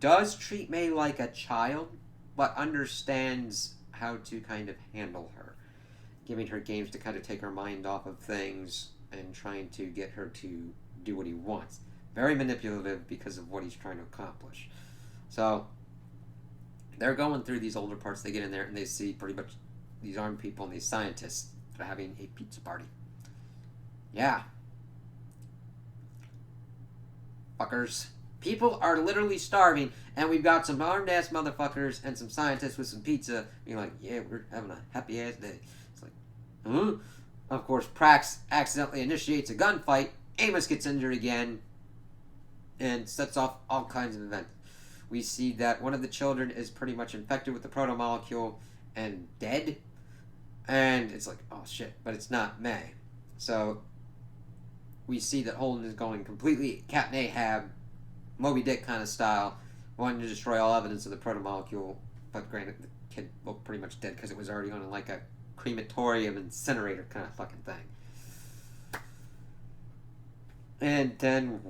A: does treat May like a child, but understands how to kind of handle her, giving her games to kind of take her mind off of things and trying to get her to do what he wants. Very manipulative because of what he's trying to accomplish. So they're going through these older parts. They get in there and they see pretty much these armed people and these scientists that are having a pizza party. Yeah. Fuckers. People are literally starving, and we've got some armed-ass motherfuckers and some scientists with some pizza being like, yeah, we're having a happy-ass day. It's like, huh? Of course, Prax accidentally initiates a gunfight. Amos gets injured again and sets off all kinds of events. We see that one of the children is pretty much infected with the proto-molecule and dead. And it's like, oh shit, but it's not May. So we see that Holden is going completely Captain Ahab, Moby Dick kind of style, wanting to destroy all evidence of the proto-molecule. But granted, the kid looked pretty much dead because it was already on like a crematorium incinerator kind of fucking thing. And then,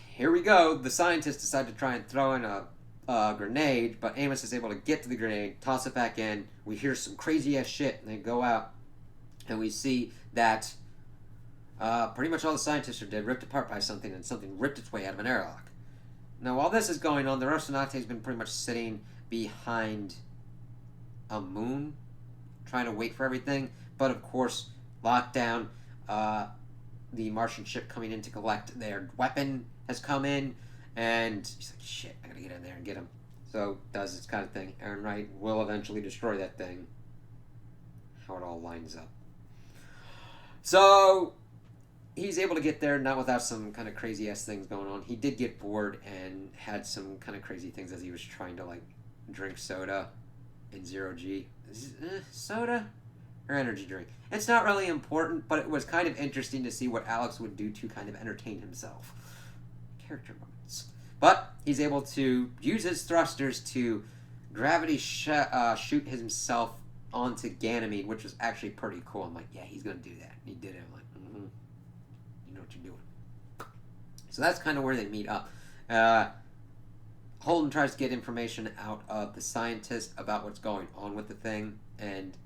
A: here we go. The scientists decide to try and throw in a grenade, but Amos is able to get to the grenade, toss it back in. We hear some crazy ass shit, and they go out, and we see that pretty much all the scientists are dead, ripped apart by something, and something ripped its way out of an airlock. Now, while this is going on, the Rocinante has been pretty much sitting behind a moon, trying to wait for everything. But of course, lockdown, the Martian ship coming in to collect their weapon has come in, and he's like, shit, I gotta get in there and get him. So, does this kind of thing. Aaron Wright will eventually destroy that thing. How it all lines up. So, he's able to get there, not without some kind of crazy-ass things going on. He did get bored and had some kind of crazy things as he was trying to, like, drink soda in 0G. Soda? Or energy drink. It's not really important, but it was kind of interesting to see what Alex would do to kind of entertain himself. Character moments. But he's able to use his thrusters to gravity shoot himself onto Ganymede, which was actually pretty cool. I'm like, yeah, he's going to do that. And he did it. I'm like, you know what you're doing. So that's kind of where they meet up. Holden tries to get information out of the scientist about what's going on with the thing, and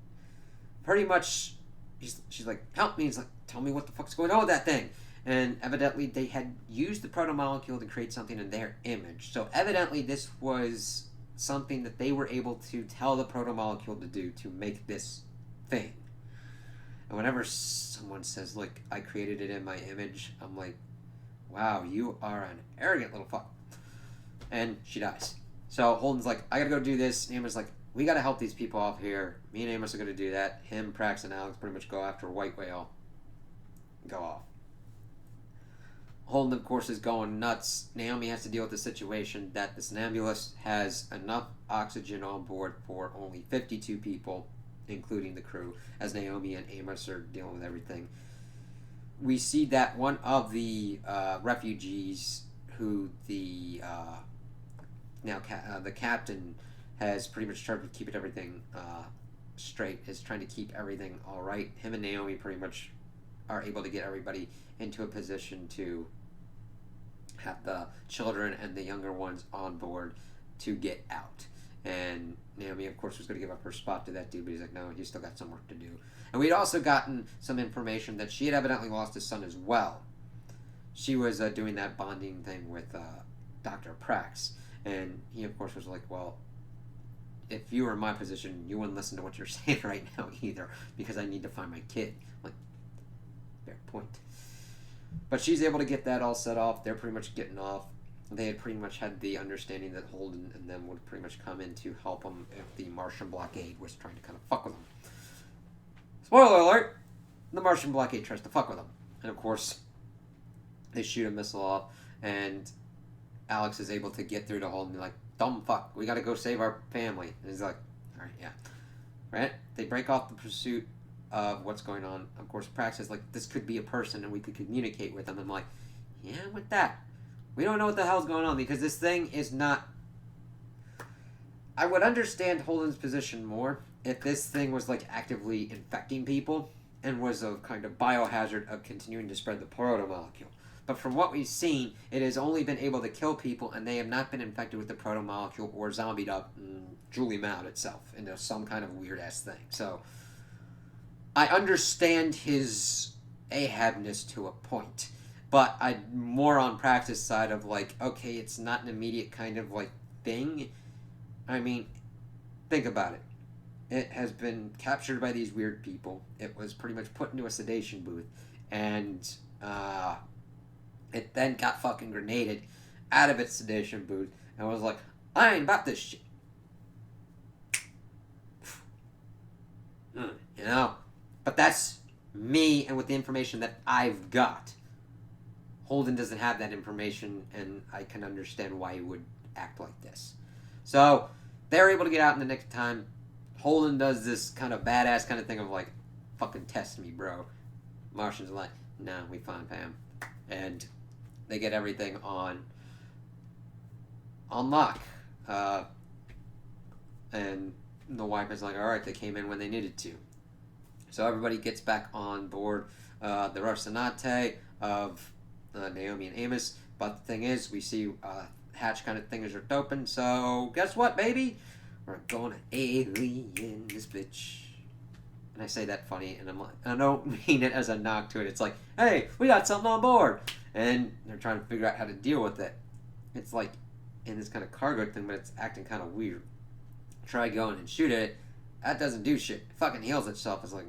A: pretty much she's like, help me. He's like, tell me what the fuck's going on with that thing. And evidently they had used the proto-molecule to create something in their image. So evidently this was something that they were able to tell the proto-molecule to do to make this thing. And whenever someone says, like, I created it in my image, I'm like, wow, you are an arrogant little fuck. And she dies. So Holden's like, I gotta go do this. And Amos like, we gotta help these people off here. Me and Amos are gonna do that. Him, Prax, and Alex pretty much go after White Whale. Go off. Holden, of course, is going nuts. Naomi has to deal with the situation that the Somnambulist has enough oxygen on board for only 52 people, including the crew, as Naomi and Amos are dealing with everything. We see that one of the refugees, who the the captain has pretty much tried to keep everything straight, is trying to keep everything all right. Him and Naomi pretty much are able to get everybody into a position to have the children and the younger ones on board to get out. And Naomi, of course, was going to give up her spot to that dude, but he's like, no, he's still got some work to do. And we'd also gotten some information that she had evidently lost his son as well. she was doing that bonding thing with Dr. Prax. And he, of course, was like, well, if you were in my position, you wouldn't listen to what you're saying right now either, because I need to find my kid. Like, fair point. But she's able to get that all set off. They're pretty much getting off. They had pretty much had the understanding that Holden and them would pretty much come in to help them if the Martian blockade was trying to kind of fuck with them. Spoiler alert! The Martian blockade tries to fuck with them. And of course, they shoot a missile off, and Alex is able to get through to Holden and be like, dumb fuck, we gotta go save our family. And he's like, alright, yeah. Right? They break off the pursuit of what's going on. Of course, Prax is like, this could be a person and we could communicate with them. I'm like, yeah, with that. We don't know what the hell's going on because this thing is not... I would understand Holden's position more if this thing was like actively infecting people and was a kind of biohazard of continuing to spread the protomolecule. But from what we've seen, it has only been able to kill people, and they have not been infected with the protomolecule or zombied up Julie Maud itself into some kind of weird-ass thing. So, I understand his Ahabness to a point, but I'm more on Praxis side of like, okay, it's not an immediate kind of like thing. I mean, think about it. It has been captured by these weird people. It was pretty much put into a sedation booth, and it then got fucking grenaded out of its sedation booth and was like, I ain't about this shit. You know? But that's me and with the information that I've got. Holden doesn't have that information, and I can understand why he would act like this. So, they're able to get out in the nick of time. Holden does this kind of badass kind of thing of like, fucking test me, bro. Martians are like, nah, we fine, Pam. And they get everything on lock. And the wife is like, alright, they came in when they needed to. So everybody gets back on board the Rocinante of Naomi and Amos. But the thing is, we see hatch kind of thing is ripped open. So guess what, baby? We're gonna alien this bitch. And I say that funny, and I'm like, I don't mean it as a knock to it. It's like, hey, we got something on board. And they're trying to figure out how to deal with it. It's like in this kind of cargo thing, but it's acting kind of weird. Try going and shoot it. That doesn't do shit. It fucking heals itself. It's like,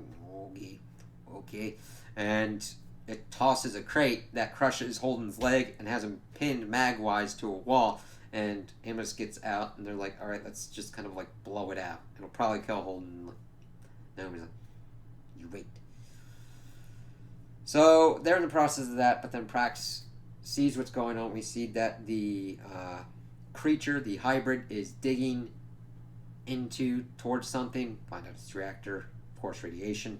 A: okay. And it tosses a crate that crushes Holden's leg and has him pinned mag-wise to a wall. And Amos gets out, and they're like, alright, let's just kind of like blow it out. It'll probably kill Holden. Naomi's like, you wait. So they're in the process of that, but then Prax sees what's going on. We see that the creature, the hybrid, is digging towards something. Find out it's reactor, of course, radiation.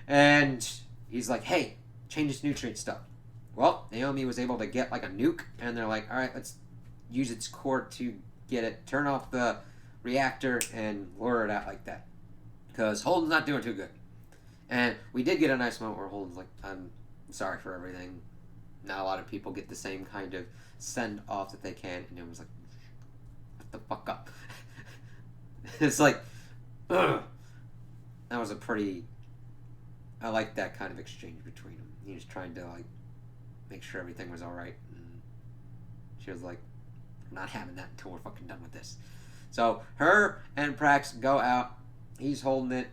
A: And he's like, hey, change its nutrient stuff. Well, Naomi was able to get like a nuke, and they're like, alright, let's use its core to get it, turn off the reactor, and lure it out like that. Because Holden's not doing too good. And we did get a nice moment where Holden's like, I'm sorry for everything. Not a lot of people get the same kind of send off that they can. And it was like, what the fuck up? It's like, ugh. That was a pretty... I like that kind of exchange between them. He was trying to like make sure everything was alright. And she was like, I'm not having that until we're fucking done with this. So her and Prax go out. He's holding it.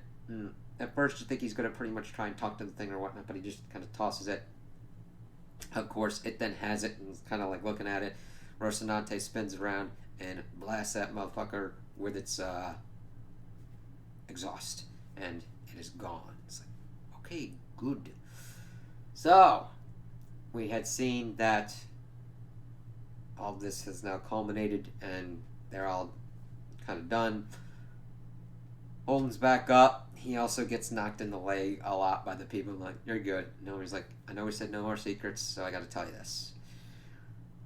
A: At first you think he's going to pretty much try and talk to the thing or whatnot, but he just kind of tosses it. Of course, it then has it and is kind of like looking at it. Rocinante spins around and blasts that motherfucker with its exhaust. And it is gone. It's like, okay, good. So, we had seen that all this has now culminated and they're all kind of done. Holden's back up. He also gets knocked in the leg a lot by the people. Like, you're good. No, he's like, I know we said no more secrets, so I gotta tell you this.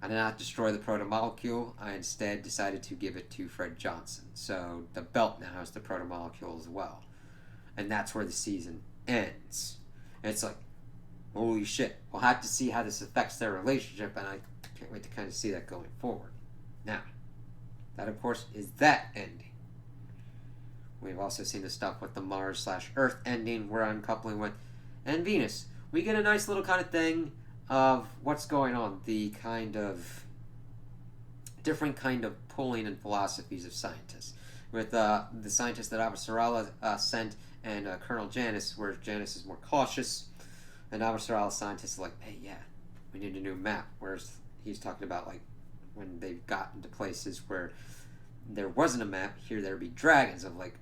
A: I did not destroy the protomolecule. I instead decided to give it to Fred Johnson. So the belt now has the protomolecule as well. And that's where the season ends. And it's like, holy shit. We'll have to see how this affects their relationship, and I can't wait to kind of see that going forward. Now, that of course is that ending. We've also seen the stuff with the Mars/Earth ending where I'm coupling with, and Venus. We get a nice little kind of thing of what's going on, the kind of different kind of pulling and philosophies of scientists. With the scientists that Avasarala sent and Colonel Janus, where Janus is more cautious, and Avasarala's scientists are like, hey, yeah, we need a new map. Whereas he's talking about like when they've gotten to places where there wasn't a map, here there be dragons of like,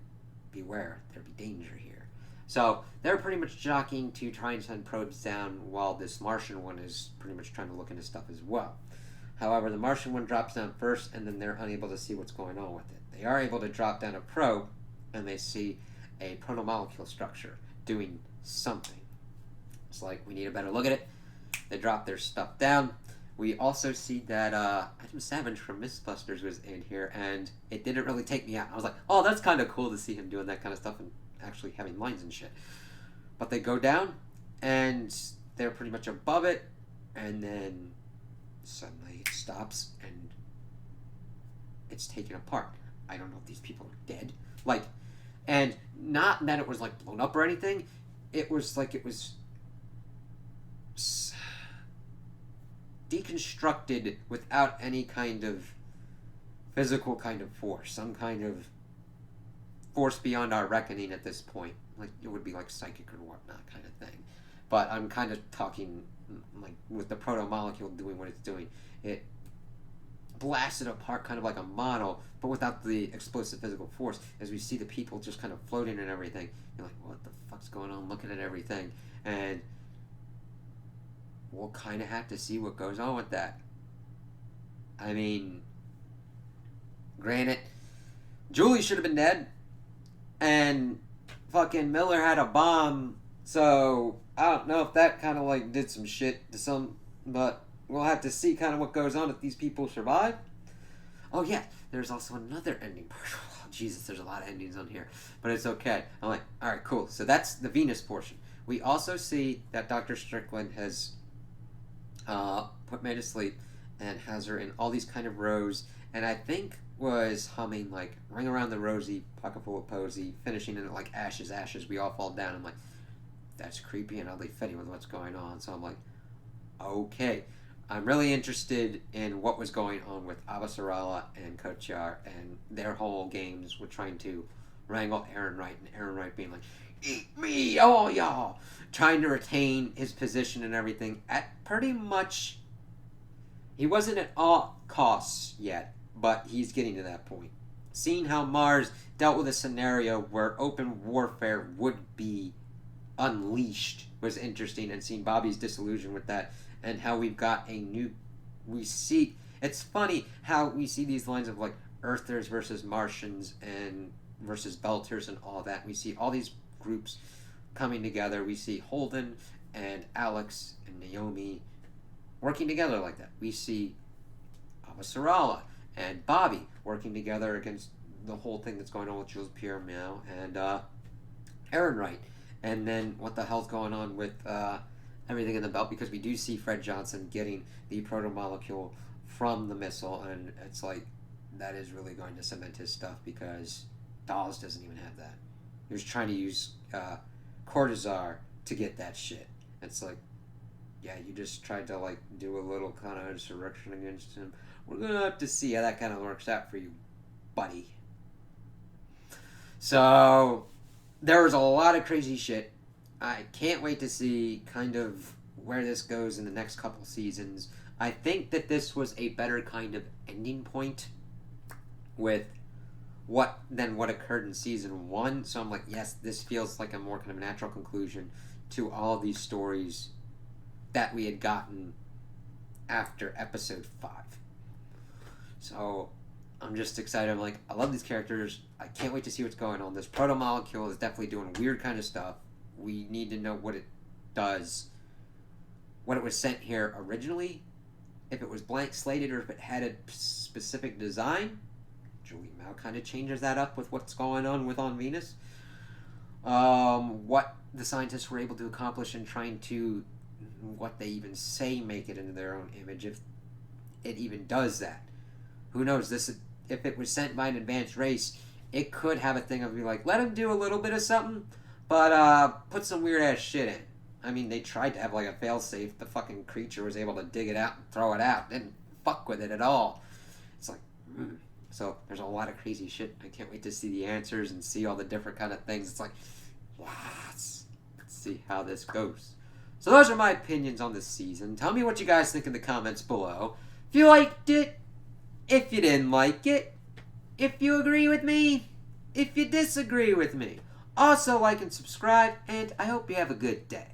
A: beware, there be danger here. So they're pretty much jockeying to try and send probes down while this Martian one is pretty much trying to look into stuff as well. However, the Martian one drops down first, and then they're unable to see what's going on with it. They are able to drop down a probe, and they see a protomolecule structure doing something. It's like, we need a better look at it. They drop their stuff down. We also see that Adam Savage from Mythbusters was in here, and it didn't really take me out. I was like, oh, that's kind of cool to see him doing that kind of stuff and actually having lines and shit. But they go down, and they're pretty much above it, and then suddenly it stops and it's taken apart. I don't know if these people are dead. Like, and not that it was like blown up or anything. It was like it was deconstructed without any kind of physical kind of force. Some kind of force beyond our reckoning at this point. Like, it would be like psychic or whatnot kind of thing. But I'm kind of talking like with the proto-molecule doing what it's doing. It blasted apart kind of like a model, but without the explosive physical force, as we see the people just kind of floating and everything. You're like, what the fuck's going on? Looking at everything. And we'll kind of have to see what goes on with that. I mean, granted, Julie should have been dead, and fucking Miller had a bomb, so I don't know if that kind of like did some shit to some, but we'll have to see kind of what goes on if these people survive. Oh yeah, there's also another ending part. Oh, Jesus, there's a lot of endings on here, but it's okay. I'm like, alright, cool. So that's the Venus portion. We also see that Dr. Strickland has put May to sleep and has her in all these kind of rows, and I think was humming like Ring Around the Rosie, Pocket Full of Posy, finishing in it like Ashes, Ashes, We All Fall Down. I'm like, that's creepy and oddly fitting with what's going on. So I'm like, okay. I'm really interested in what was going on with Avasarala and Kochar and their whole games with trying to wrangle Aaron Wright, and Aaron Wright being like, eat me, all y'all, trying to retain his position and everything at pretty much, he wasn't at all costs yet, but he's getting to that point. Seeing how Mars dealt with a scenario where open warfare would be unleashed was interesting, and seeing Bobby's disillusion with that, and how we've got a new, we see, it's funny how we see these lines of like Earthers versus Martians and versus Belters and all that. We see all these groups coming together. We see Holden and Alex and Naomi working together like that. We see Avasarala and Bobby working together against the whole thing that's going on with Jules Pierre Meow and Aaron Wright. And then what the hell's going on with everything in the belt, because we do see Fred Johnson getting the proto-molecule from the missile, and it's like, that is really going to cement his stuff, because Dawes doesn't even have that. He was trying to use Cortazar to get that shit. It's like, yeah, you just tried to like do a little kind of insurrection against him. We're gonna have to see how that kind of works out for you, buddy. So there was a lot of crazy shit. I can't wait to see kind of where this goes in the next couple seasons. I think that this was a better kind of ending point with what occurred in season 1. So I'm like, yes, this feels like a more kind of natural conclusion to all of these stories that we had gotten after episode 5. So I'm just excited. I'm like, I love these characters. I can't wait to see what's going on. This proto-molecule is definitely doing weird kind of stuff. We need to know what it does, when it was sent here originally, if it was blank slated or if it had a specific design. Julie Mao kind of changes that up with what's going on with On Venus. What the scientists were able to accomplish in trying to, what they even say, make it into their own image, if it even does that. Who knows? This, if it was sent by an advanced race, it could have a thing of be like, let them do a little bit of something, but put some weird ass shit in. I mean, they tried to have like a failsafe. The fucking creature was able to dig it out and throw it out. Didn't fuck with it at all. It's like, so there's a lot of crazy shit. I can't wait to see the answers and see all the different kind of things. It's like, yes, let's see how this goes. So those are my opinions on this season. Tell me what you guys think in the comments below. If you liked it, if you didn't like it, if you agree with me, if you disagree with me. Also like and subscribe, and I hope you have a good day.